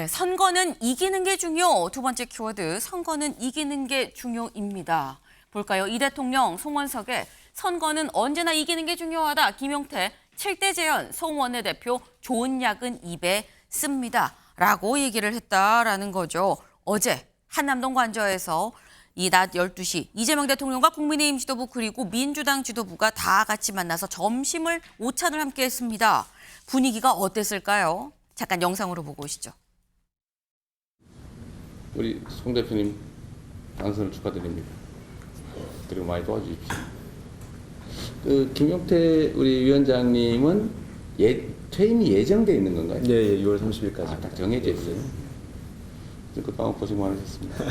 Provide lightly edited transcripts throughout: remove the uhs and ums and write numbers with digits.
네, 선거는 이기는 게 중요. 두 번째 키워드, 선거는 이기는 게 중요입니다. 볼까요? 이 대통령 송원석의 선거는 언제나 이기는 게 중요하다. 김용태 7대 재연 송원내 대표 좋은 약은 입에 씁니다. 라고 얘기를 했다라는 거죠. 어제 한남동 관저에서 이 낮 12시 이재명 대통령과 국민의힘 지도부 그리고 민주당 지도부가 다 같이 만나서 점심을 오찬을 함께 했습니다. 분위기가 어땠을까요? 잠깐 영상으로 보고 오시죠. 우리 송 대표님 당선을 축하드립니다. 그리고 많이 도와주십시오. 김용태 우리 위원장님은 퇴임이 예정돼 있는 건가요? 네, 6월 30일까지. 딱 정해져 있어요. 그동안 고생 많으셨습니다.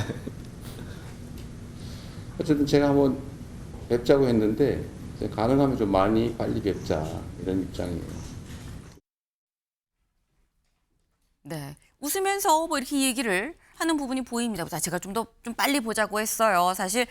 어쨌든 제가 한번 뵙자고 했는데 가능하면 좀 많이 빨리 뵙자 이런 입장이에요. 네, 웃으면서 뭐 이렇게 얘기를 하는 부분이 보입니다. 제가 좀 빨리 보자고 했어요. 사실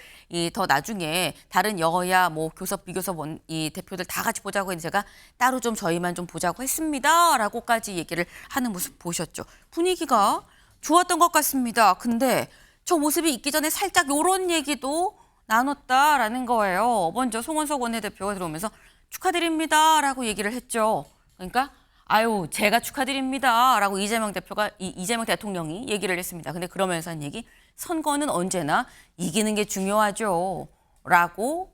더 나중에 다른 여야 뭐 교섭 비교섭 이 대표들 다 같이 보자고 했는데 제가 따로 좀 저희만 좀 보자고 했습니다라고까지 얘기를 하는 모습 보셨죠. 분위기가 좋았던 것 같습니다. 근데 저 모습이 있기 전에 살짝 이런 얘기도 나눴다라는 거예요. 먼저 송원석 원내대표가 들어오면서 축하드립니다라고 얘기를 했죠. 그러니까 아유, 제가 축하드립니다라고 이재명 대통령이 얘기를 했습니다. 근데 그러면서 한 얘기, 선거는 언제나 이기는 게 중요하죠라고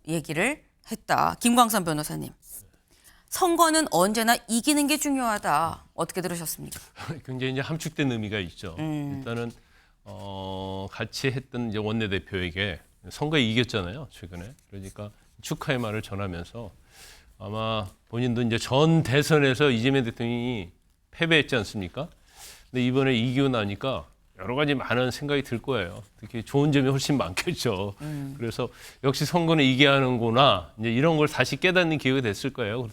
얘기를 했다. 김광선 변호사님, 선거는 언제나 이기는 게 중요하다. 어떻게 들으셨습니까? 굉장히 이제 함축된 의미가 있죠. 일단은 같이 했던 이제 원내대표에게 선거에 이겼잖아요, 최근에. 그러니까 축하의 말을 전하면서 아마 본인도 이제 전 대선에서 이재명 대통령이 패배했지 않습니까? 근데 이번에 이기고 나니까 여러 가지 많은 생각이 들 거예요. 특히 좋은 점이 훨씬 많겠죠. 그래서 역시 선거는 이겨야 하는구나. 이제 이런 걸 다시 깨닫는 기회가 됐을 거예요.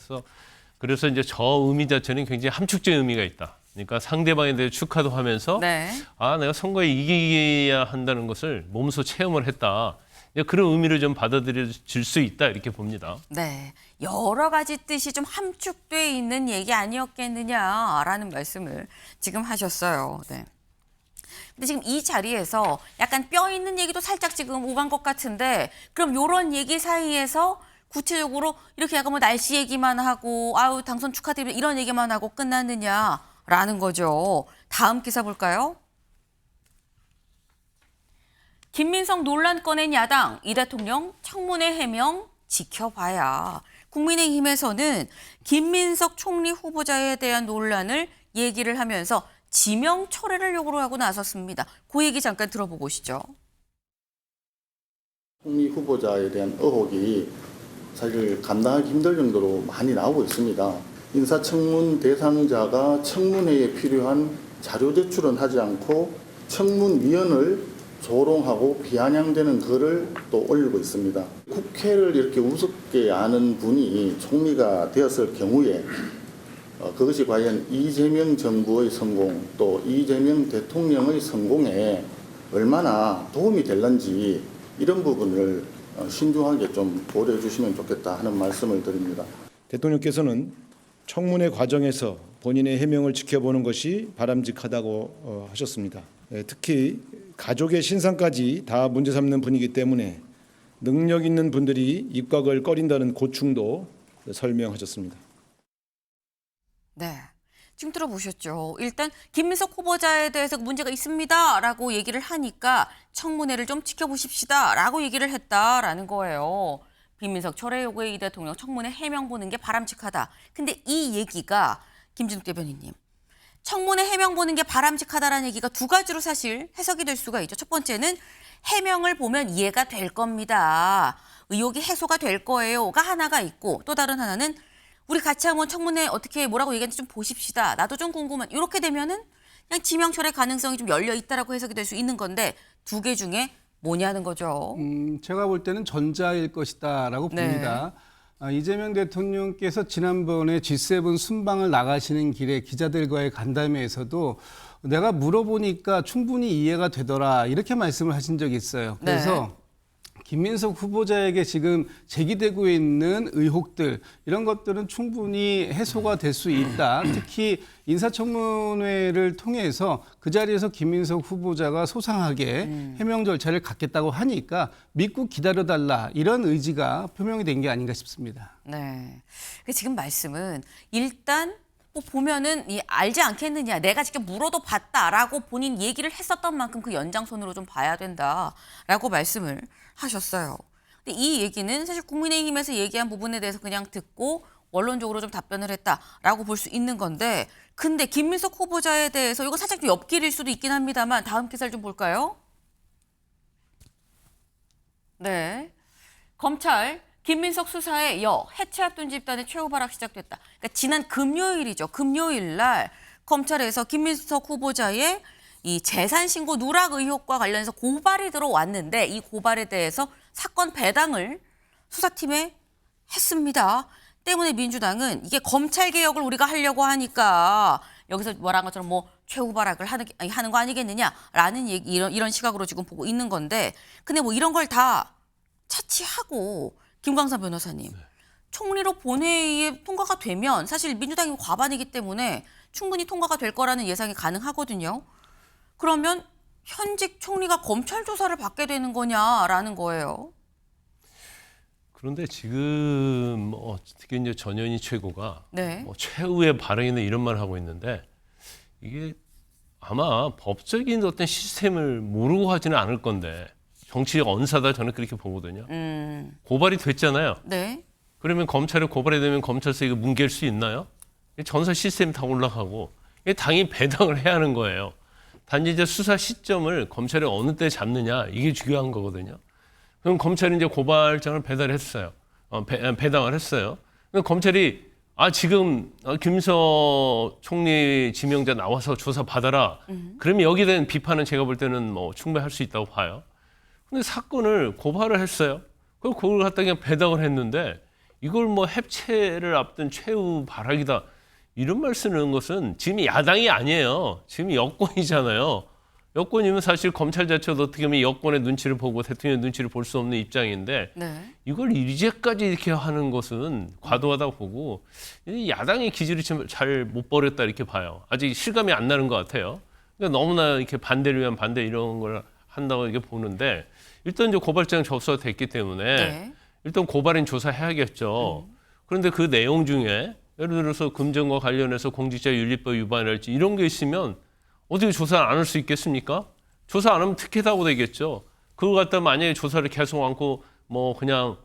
그래서 이제 저 의미 자체는 굉장히 함축적인 의미가 있다. 그러니까 상대방에 대해 축하도 하면서 네. 내가 선거에 이겨야 한다는 것을 몸소 체험을 했다. 그런 의미를 좀 받아들여질 수 있다 이렇게 봅니다. 네, 여러 가지 뜻이 좀 함축돼 있는 얘기 아니었겠느냐라는 말씀을 지금 하셨어요. 네. 근데 지금 이 자리에서 약간 뼈 있는 얘기도 살짝 지금 오간 것 같은데 그럼 이런 얘기 사이에서 구체적으로 이렇게 약간 뭐 날씨 얘기만 하고 아유 당선 축하드립니다 이런 얘기만 하고 끝났느냐라는 거죠. 다음 기사 볼까요? 김민석 논란 꺼낸 야당, 이 대통령 청문회 해명 지켜봐야. 국민의힘에서는 김민석 총리 후보자에 대한 논란을 얘기를 하면서 지명 철회를 요구하고 나섰습니다. 그 얘기 잠깐 들어보고 오시죠. 총리 후보자에 대한 의혹이 사실 감당하기 힘들 정도로 많이 나오고 있습니다. 인사청문 대상자가 청문회에 필요한 자료 제출은 하지 않고 청문위원을 조롱하고 비아냥대는 글을 또 올리고 있습니다. 국회를 이렇게 우습게 아는 분이 총리가 되었을 경우에 그것이 과연 이재명 정부의 성공 또 이재명 대통령의 성공에 얼마나 도움이 될는지 이런 부분을 신중하게 좀 고려해 주시면 좋겠다 하는 말씀을 드립니다. 대통령께서는 청문회 과정에서 본인의 해명을 지켜보는 것이 바람직하다고 하셨습니다. 특히 가족의 신상까지 다 문제 삼는 분이기 때문에 능력 있는 분들이 입각을 꺼린다는 고충도 설명하셨습니다. 네, 지금 들어보셨죠. 일단 김민석 후보자에 대해서 문제가 있습니다라고 얘기를 하니까 청문회를 좀 지켜보십시다라고 얘기를 했다라는 거예요. 김민석 철회 요구의 이 대통령 청문회 해명 보는 게 바람직하다. 근데 이 얘기가 김진욱 대변인님. 청문회 해명 보는 게 바람직하다라는 얘기가 두 가지로 사실 해석이 될 수가 있죠. 첫 번째는 해명을 보면 이해가 될 겁니다. 의혹이 해소가 될 거예요가 하나가 있고 또 다른 하나는 우리 같이 한번 청문회 어떻게 뭐라고 얘기하는지 좀 보십시다. 나도 좀 궁금한 이렇게 되면은 그냥 지명 철회 가능성이 좀 열려 있다라고 해석이 될 수 있는 건데 두 개 중에 뭐냐는 거죠. 제가 볼 때는 전자일 것이다라고 봅니다. 이재명 대통령께서 지난번에 G7 순방을 나가시는 길에 기자들과의 간담회에서도 내가 물어보니까 충분히 이해가 되더라 이렇게 말씀을 하신 적이 있어요. 그래서 김민석 후보자에게 지금 제기되고 있는 의혹들 이런 것들은 충분히 해소가 될 수 있다. 특히 인사청문회를 통해서 그 자리에서 김민석 후보자가 소상하게 해명 절차를 갖겠다고 하니까 믿고 기다려달라 이런 의지가 표명이 된 게 아닌가 싶습니다. 네. 지금 말씀은 일단 뭐 보면은 알지 않겠느냐, 내가 직접 물어도 봤다라고 본인 얘기를 했었던 만큼 그 연장선으로 좀 봐야 된다라고 말씀을 하셨어요. 근데 이 얘기는 사실 국민의힘에서 얘기한 부분에 대해서 그냥 듣고 원론적으로 좀 답변을 했다라고 볼 수 있는 건데, 근데 김민석 후보자에 대해서 이거 살짝 좀 옆길일 수도 있긴 합니다만 다음 기사를 좀 볼까요? 네. 검찰 김민석 수사에 해체 앞둔 집단의 최후 발악 시작됐다. 그러니까 지난 금요일이죠. 금요일 날 검찰에서 김민석 후보자의 이 재산 신고 누락 의혹과 관련해서 고발이 들어왔는데 이 고발에 대해서 사건 배당을 수사팀에 했습니다. 때문에 민주당은 이게 검찰 개혁을 우리가 하려고 하니까 여기서 말한 것처럼 뭐 최후 발악을 하는 거 아니겠느냐라는 얘기, 이런 시각으로 지금 보고 있는 건데, 근데 뭐 이런 걸 다 차치하고 김광삼 변호사님, 총리로 본회의에 통과가 되면 사실 민주당이 과반이기 때문에 충분히 통과가 될 거라는 예상이 가능하거든요. 그러면 현직 총리가 검찰 조사를 받게 되는 거냐라는 거예요. 그런데 지금 특히 이제 전현희 최고가 네. 최후의 발언이나 이런 말 하고 있는데 이게 아마 법적인 어떤 시스템을 모르고 하지는 않을 건데 정치적 언사다 저는 그렇게 보거든요. 고발이 됐잖아요. 네. 그러면 검찰에 고발이 되면 검찰서 이거 뭉갤 수 있나요? 전사 시스템이 다 올라가고 이게 당연히 배당을 해야 하는 거예요. 단지 이제 수사 시점을 검찰이 어느 때 잡느냐 이게 중요한 거거든요. 그럼 검찰이 이제 고발장을 배달했어요. 배당을 했어요. 그럼 검찰이 지금 김민석 총리 지명자 나와서 조사 받아라. 그러면 여기에 대한 비판은 제가 볼 때는 뭐 충분히 할 수 있다고 봐요. 근데 사건을 고발을 했어요. 그럼 그걸 갖다 그냥 배당을 했는데 이걸 뭐 해체를 앞둔 최후 발악이다. 이런 말 쓰는 것은 지금 야당이 아니에요. 지금 여권이잖아요. 여권이면 사실 검찰 자체도 어떻게 보면 여권의 눈치를 보고 대통령의 눈치를 볼 수 없는 입장인데 네. 이걸 이제까지 이렇게 하는 것은 과도하다고 보고 야당의 기질을 잘 못 버렸다 이렇게 봐요. 아직 실감이 안 나는 것 같아요. 그러니까 너무나 이렇게 반대를 위한 반대 이런 걸 한다고 이렇게 보는데 일단 이제 고발장 접수가 됐기 때문에 네. 일단 고발인 조사해야겠죠. 그런데 그 내용 중에 예를 들어서 금전과 관련해서 공직자윤리법 위반할지 이런 게 있으면 어떻게 조사를 안 할 수 있겠습니까? 조사 안 하면 특혜다고 되겠죠. 그걸 갖다 만약에 조사를 계속 않고 뭐 그냥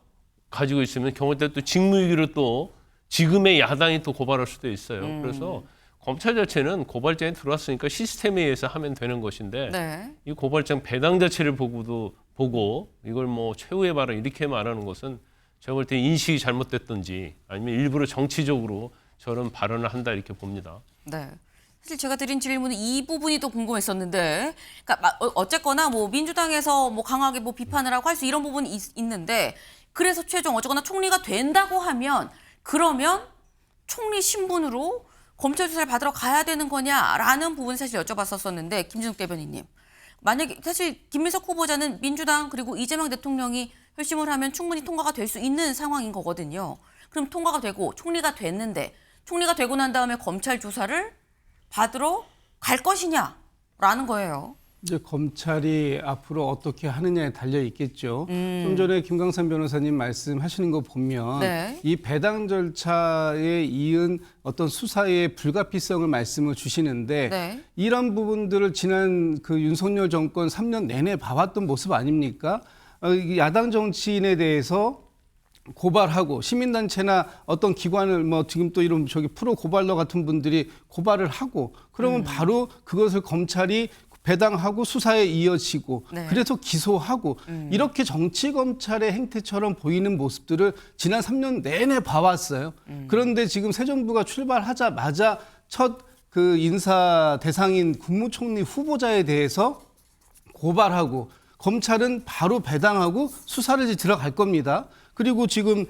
가지고 있으면 경우 때 또 직무유기로 또 지금의 야당이 또 고발할 수도 있어요. 그래서 검찰 자체는 고발장이 들어왔으니까 시스템에 의해서 하면 되는 것인데 네. 이 고발장 배당 자체를 보고 이걸 뭐 최후의 발언 이렇게 말하는 것은 제가 볼 때 인식이 잘못됐든지 아니면 일부러 정치적으로 저런 발언을 한다 이렇게 봅니다. 네. 사실 제가 드린 질문은 이 부분이 또 궁금했었는데, 그러니까 어쨌거나 뭐 민주당에서 뭐 강하게 뭐 비판을 하고 할 수 이런 부분이 있는데, 그래서 최종 어쨌거나 총리가 된다고 하면 그러면 총리 신분으로 검찰 조사를 받으러 가야 되는 거냐라는 부분 사실 여쭤봤었었는데, 김진욱 대변인님, 만약에 사실 김민석 후보자는 민주당 그리고 이재명 대통령이 결심을 하면 충분히 통과가 될 수 있는 상황인 거거든요. 그럼 통과가 되고 총리가 됐는데 총리가 되고 난 다음에 검찰 조사를 받으러 갈 것이냐라는 거예요. 이제 검찰이 앞으로 어떻게 하느냐에 달려 있겠죠. 좀 전에 김광삼 변호사님 말씀하시는 거 보면 네. 이 배당 절차에 이은 어떤 수사의 불가피성을 말씀을 주시는데 네. 이런 부분들을 지난 그 윤석열 정권 3년 내내 봐왔던 모습 아닙니까? 야당 정치인에 대해서 고발하고 시민단체나 어떤 기관을 뭐 지금 또 이런 프로 고발러 같은 분들이 고발을 하고 그러면 바로 그것을 검찰이 배당하고 수사에 이어지고 네. 그래서 기소하고 이렇게 정치 검찰의 행태처럼 보이는 모습들을 지난 3년 내내 봐왔어요. 그런데 지금 새 정부가 출발하자마자 첫 그 인사 대상인 국무총리 후보자에 대해서 고발하고 검찰은 바로 배당하고 수사를 들어갈 겁니다. 그리고 지금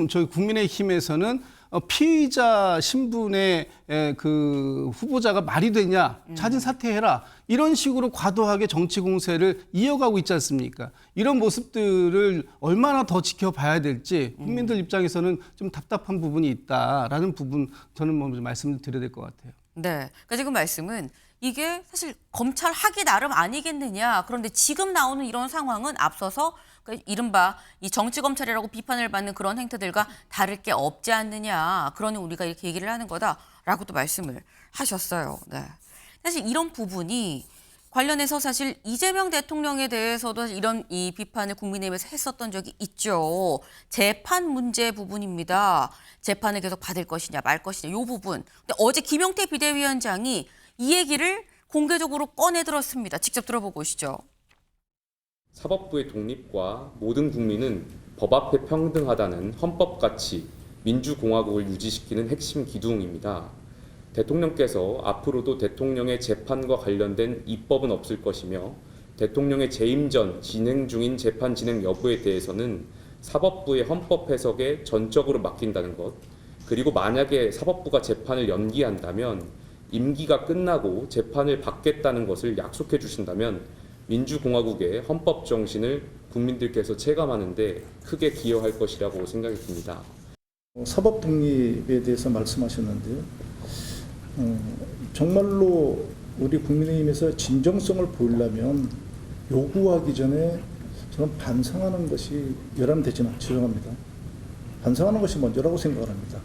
저희 국민의힘에서는 피의자 신분의 그 후보자가 말이 되냐, 자진 사퇴해라, 이런 식으로 과도하게 정치 공세를 이어가고 있지 않습니까? 이런 모습들을 얼마나 더 지켜봐야 될지 국민들 입장에서는 좀 답답한 부분이 있다라는 부분, 저는 뭐 말씀을 드려야 될 것 같아요. 네. 그러니까 지금 말씀은 이게 사실 검찰 하기 나름 아니겠느냐. 그런데 지금 나오는 이런 상황은 앞서서 그러니까 이른바 이 정치 검찰이라고 비판을 받는 그런 행태들과 다를 게 없지 않느냐. 그러니 우리가 이렇게 얘기를 하는 거다라고 또 말씀을 하셨어요. 네. 사실 이런 부분이 관련해서 사실 이재명 대통령에 대해서도 이런 이 비판을 국민의힘에서 했었던 적이 있죠. 재판 문제 부분입니다. 재판을 계속 받을 것이냐 말 것이냐 이 부분. 근데 어제 김용태 비대위원장이 이 얘기를 공개적으로 꺼내 들었습니다. 직접 들어보고 오시죠. 사법부의 독립과 모든 국민은 법 앞에 평등하다는 헌법 가치, 민주공화국을 유지시키는 핵심 기둥입니다. 대통령께서 앞으로도 대통령의 재판과 관련된 입법은 없을 것이며 대통령의 재임 전 진행 중인 재판 진행 여부에 대해서는 사법부의 헌법 해석에 전적으로 맡긴다는 것, 그리고 만약에 사법부가 재판을 연기한다면 임기가 끝나고 재판을 받겠다는 것을 약속해 주신다면 민주공화국의 헌법 정신을 국민들께서 체감하는 데 크게 기여할 것이라고 생각이 듭니다. 사법 독립에 대해서 말씀하셨는데요. 정말로 우리 국민의힘에서 진정성을 보이려면 요구하기 전에 저는 반성하는 것이 여람되지는 죄송합니다. 반성하는 것이 먼저라고 생각을 합니다.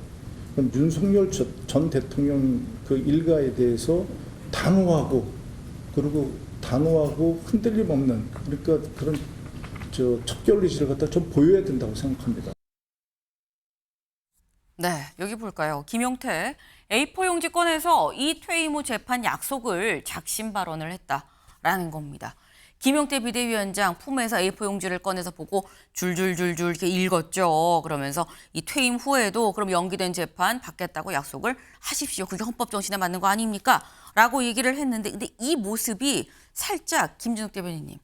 그럼 윤석열 전 대통령 그 일가에 대해서 단호하고 흔들림 없는 그러니까 그런 척결 의지를 갖다 좀 보여야 된다고 생각합니다. 네, 여기 볼까요? 김용태 A4 용지 꺼내서 이 퇴임 후 재판 약속을 작심 발언을 했다라는 겁니다. 김용태 비대위원장 품에서 A4 용지를 꺼내서 보고 줄줄줄줄 이렇게 읽었죠. 그러면서 이 퇴임 후에도 그럼 연기된 재판 받겠다고 약속을 하십시오. 그게 헌법 정신에 맞는 거 아닙니까? 라고 얘기를 했는데 근데 이 모습이 살짝 김준욱 대변인님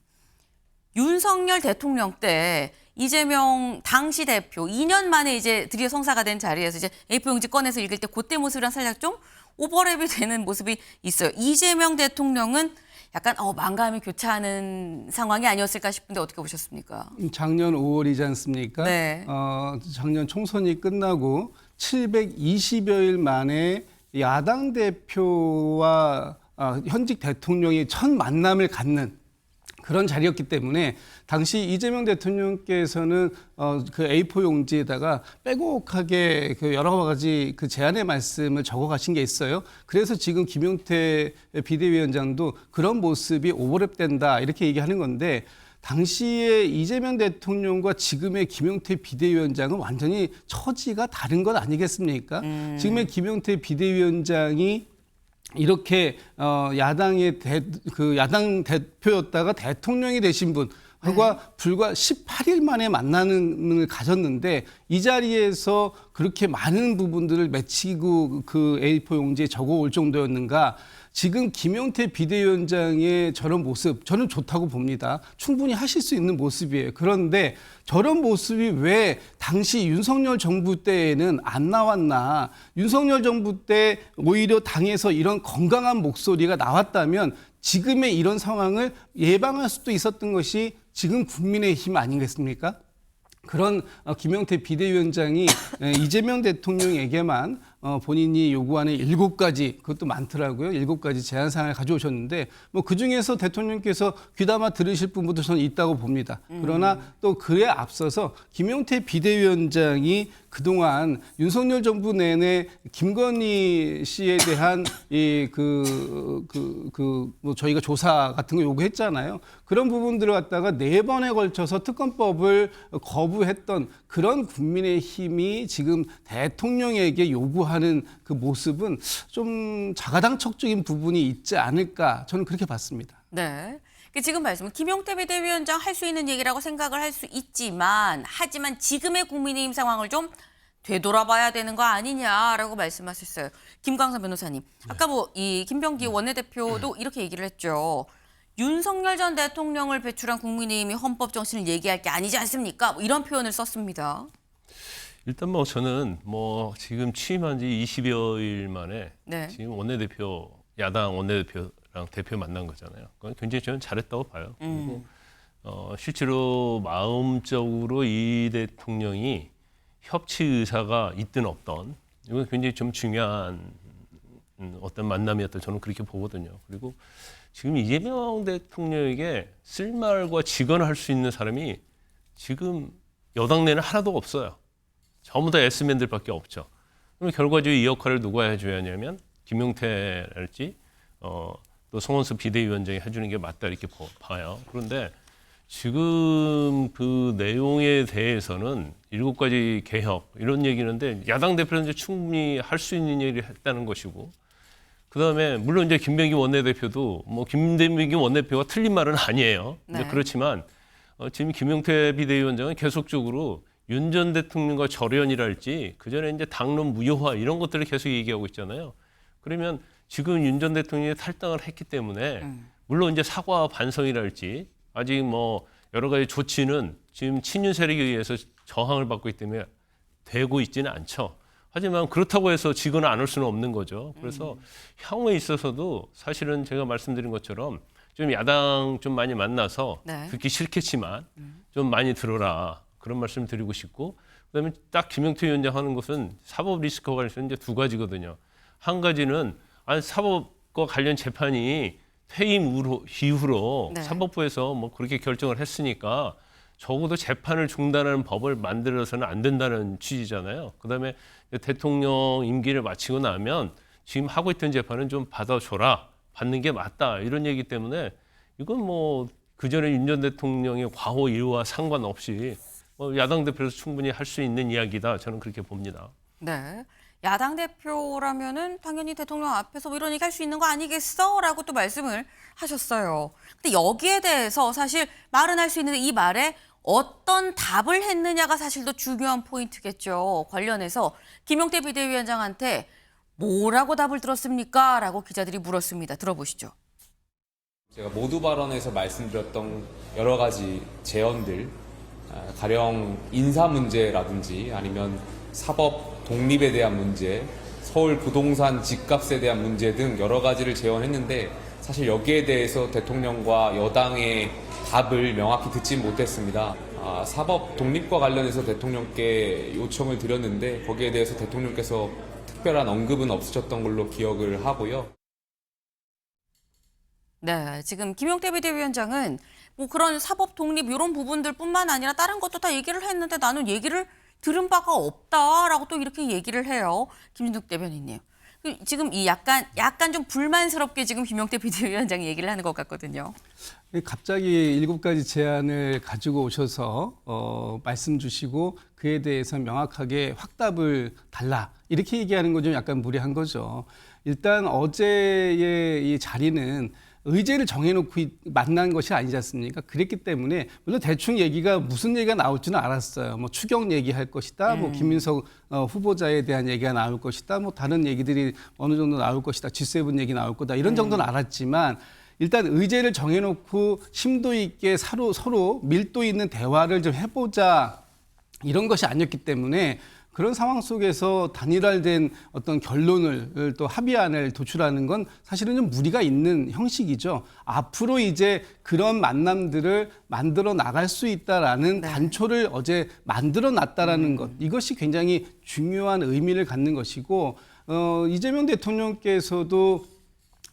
윤석열 대통령 때 이재명 당시 대표 2년 만에 이제 드디어 성사가 된 자리에서 이제 A4 용지 꺼내서 읽을 때 그때 모습이랑 살짝 좀 오버랩이 되는 모습이 있어요. 이재명 대통령은 약간 망감이 교차하는 상황이 아니었을까 싶은데 어떻게 보셨습니까? 작년 5월이지 않습니까? 네. 작년 총선이 끝나고 720여일 만에 야당 대표와 현직 대통령이 첫 만남을 갖는 그런 자리였기 때문에 당시 이재명 대통령께서는 그 A4 용지에다가 빼곡하게 그 여러 가지 그 제안의 말씀을 적어 가신 게 있어요. 그래서 지금 김용태 비대위원장도 그런 모습이 오버랩된다 이렇게 얘기하는 건데 당시에 이재명 대통령과 지금의 김용태 비대위원장은 완전히 처지가 다른 것 아니겠습니까? 지금의 김용태 비대위원장이 이렇게 야당의 야당 대표였다가 대통령이 되신 분과 불과 18일 만에 만나는 가졌는데 이 자리에서 그렇게 많은 부분들을 맺히고 그 A4 용지에 적어올 정도였는가? 지금 김용태 비대위원장의 저런 모습 저는 좋다고 봅니다. 충분히 하실 수 있는 모습이에요. 그런데 저런 모습이 왜 당시 윤석열 정부 때에는 안 나왔나. 윤석열 정부 때 오히려 당에서 이런 건강한 목소리가 나왔다면 지금의 이런 상황을 예방할 수도 있었던 것이 지금 국민의힘 아니겠습니까? 그런 김용태 비대위원장이 이재명 대통령에게만 본인이 요구하는 7가지, 그것도 많더라고요. 7가지 제안 사항을 가져오셨는데 뭐 그중에서 대통령께서 귀담아 들으실 부분도 저는 있다고 봅니다. 그러나 또 그에 앞서서 김용태 비대위원장이 그동안 윤석열 정부 내내 김건희 씨에 대한 뭐 저희가 조사 같은 거 요구했잖아요. 그런 부분들을 갖다가 4번에 걸쳐서 특검법을 거부했던 그런 국민의힘이 지금 대통령에게 요구하는 그 모습은 좀 자가당착적인 부분이 있지 않을까 저는 그렇게 봤습니다. 네. 지금 말씀은 김용태 비대위원장 할 수 있는 얘기라고 생각을 할 수 있지만 하지만 지금의 국민의힘 상황을 좀 되돌아봐야 되는 거 아니냐라고 말씀하셨어요. 김광선 변호사님. 아까 뭐 이 김병기 원내대표도 이렇게 얘기를 했죠. 윤석열 전 대통령을 배출한 국민의힘이 헌법 정신을 얘기할 게 아니지 않습니까? 뭐 이런 표현을 썼습니다. 일단 뭐 저는 뭐 지금 취임한 지 20여일 만에 네. 지금 원내대표, 야당 원내대표랑 대표 만난 거잖아요. 그건 굉장히 저는 잘했다고 봐요. 그리고 실제로 마음적으로 이 대통령이 협치 의사가 있든 없든 이건 굉장히 좀 중요한 어떤 만남이었다 저는 그렇게 보거든요. 그리고 지금 이재명 대통령에게 쓸말과 직언을 할 수 있는 사람이 지금 여당 내는 하나도 없어요. 전부 다 S맨들밖에 없죠. 그럼 결과적으로 이 역할을 누가 해줘야 하냐면 김용태랄지 또 송원수 비대위원장이 해주는 게 맞다 이렇게 봐요. 그런데 지금 그 내용에 대해서는 7가지 개혁 이런 얘기는데 야당 대표는 이제 충분히 할 수 있는 얘기를 했다는 것이고 그다음에 물론 이제 김병기 원내대표도 뭐 김병기 원내대표가 틀린 말은 아니에요. 근데 네. 그렇지만 지금 김용태 비대위원장은 계속적으로 윤 전 대통령과 절연이랄지 그전에 이제 당론 무효화 이런 것들을 계속 얘기하고 있잖아요. 그러면 지금 윤 전 대통령이 탈당을 했기 때문에 물론 이제 사과와 반성이랄지 아직 뭐 여러 가지 조치는 지금 친윤 세력에 의해서 저항을 받고 있기 때문에 되고 있지는 않죠. 하지만 그렇다고 해서 지거나 안 할 수는 없는 거죠. 그래서 향후에 있어서도 사실은 제가 말씀드린 것처럼 좀 야당 좀 많이 만나서 네. 듣기 싫겠지만 좀 많이 들어라. 그런 말씀 드리고 싶고 그다음에 딱 김용태 위원장 하는 것은 사법 리스크와 관련해서 이제 2가지거든요. 한 가지는 사법과 관련 재판이 퇴임 이후로 네. 사법부에서 뭐 그렇게 결정을 했으니까 적어도 재판을 중단하는 법을 만들어서는 안 된다는 취지잖아요. 그다음에 대통령 임기를 마치고 나면 지금 하고 있던 재판은 좀 받아줘라. 받는 게 맞다. 이런 얘기 때문에 이건 뭐 그전에 윤 전 대통령의 과거 일과 상관없이 야당 대표로서 충분히 할 수 있는 이야기다. 저는 그렇게 봅니다. 네. 야당 대표라면은 당연히 대통령 앞에서 뭐 이런 얘기 할 수 있는 거 아니겠어? 라고 또 말씀을 하셨어요. 근데 여기에 대해서 사실 말은 할 수 있는데 이 말에 어떤 답을 했느냐가 사실 더 중요한 포인트겠죠. 관련해서 김용태 비대위원장한테 뭐라고 답을 들었습니까? 라고 기자들이 물었습니다. 들어보시죠. 제가 모두 발언에서 말씀드렸던 여러 가지 제언들, 가령 인사 문제라든지 아니면 사법 독립에 대한 문제, 서울 부동산 집값에 대한 문제 등 여러 가지를 제언했는데 사실 여기에 대해서 대통령과 여당의 답을 명확히 듣지 못했습니다. 사법 독립과 관련해서 대통령께 요청을 드렸는데 거기에 대해서 대통령께서 특별한 언급은 없으셨던 걸로 기억을 하고요. 네, 지금 김용태 비대위원장은 뭐 그런 사법 독립 이런 부분들뿐만 아니라 다른 것도 다 얘기를 했는데 나는 얘기를 들은 바가 없다라고 또 이렇게 얘기를 해요. 김진욱 대변인님. 지금 이 약간 좀 불만스럽게 지금 김용태 비대위원장이 얘기를 하는 것 같거든요. 갑자기 7가지 제안을 가지고 오셔서 말씀 주시고 그에 대해서 명확하게 확답을 달라 이렇게 얘기하는 건 좀 약간 무리한 거죠. 일단 어제의 이 자리는 의제를 정해놓고 만난 것이 아니지 않습니까? 그랬기 때문에 물론 대충 얘기가 무슨 얘기가 나올지는 알았어요. 뭐 추경 얘기할 것이다, 뭐 김민석 후보자에 대한 얘기가 나올 것이다, 뭐 다른 얘기들이 어느 정도 나올 것이다, G7 얘기 나올 거다 이런 정도는 알았지만 일단 의제를 정해놓고 심도 있게 서로 밀도 있는 대화를 좀 해보자 이런 것이 아니었기 때문에. 그런 상황 속에서 단일화된 어떤 결론을 또 합의안을 도출하는 건 사실은 좀 무리가 있는 형식이죠. 앞으로 이제 그런 만남들을 만들어 나갈 수 있다라는 네. 단초를 어제 만들어 놨다라는 것. 이것이 굉장히 중요한 의미를 갖는 것이고 이재명 대통령께서도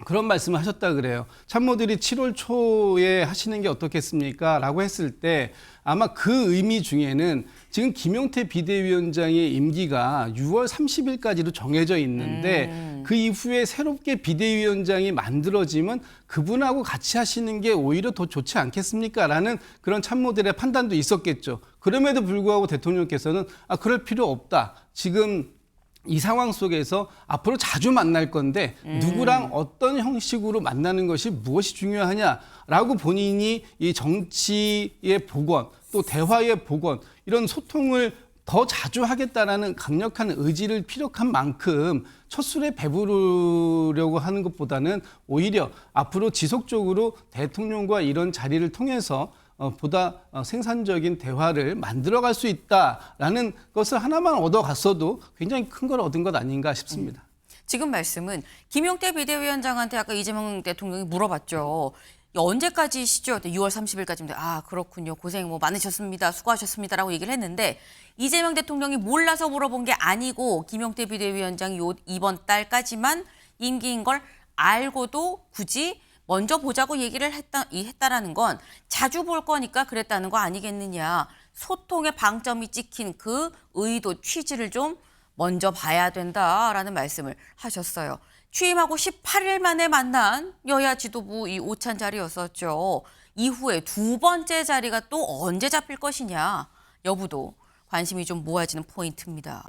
그런 말씀을 하셨다 그래요. 참모들이 7월 초에 하시는 게 어떻겠습니까? 라고 했을 때 아마 그 의미 중에는 지금 김용태 비대위원장의 임기가 6월 30일까지로 정해져 있는데 그 이후에 새롭게 비대위원장이 만들어지면 그분하고 같이 하시는 게 오히려 더 좋지 않겠습니까? 라는 그런 참모들의 판단도 있었겠죠. 그럼에도 불구하고 대통령께서는 그럴 필요 없다. 지금 이 상황 속에서 앞으로 자주 만날 건데 누구랑 어떤 형식으로 만나는 것이 무엇이 중요하냐라고 본인이 이 정치의 복원 또 대화의 복원 이런 소통을 더 자주 하겠다라는 강력한 의지를 피력한 만큼 첫 술에 배부르려고 하는 것보다는 오히려 앞으로 지속적으로 대통령과 이런 자리를 통해서 보다 생산적인 대화를 만들어갈 수 있다라는 것을 하나만 얻어갔어도 굉장히 큰 걸 얻은 것 아닌가 싶습니다. 지금 말씀은 김용태 비대위원장한테 아까 이재명 대통령이 물어봤죠. 언제까지시죠? 6월 30일까지입니다. 아, 그렇군요. 고생 많으셨습니다. 수고하셨습니다라고 얘기를 했는데 이재명 대통령이 몰라서 물어본 게 아니고 김용태 비대위원장이 이번 달까지만 임기인 걸 알고도 굳이 먼저 보자고 얘기를 했다라는 건 자주 볼 거니까 그랬다는 거 아니겠느냐. 소통의 방점이 찍힌 그 의도 취지를 좀 먼저 봐야 된다라는 말씀을 하셨어요. 취임하고 18일 만에 만난 여야 지도부 이 오찬 자리였었죠. 이후에 두 번째 자리가 또 언제 잡힐 것이냐 여부도 관심이 좀 모아지는 포인트입니다.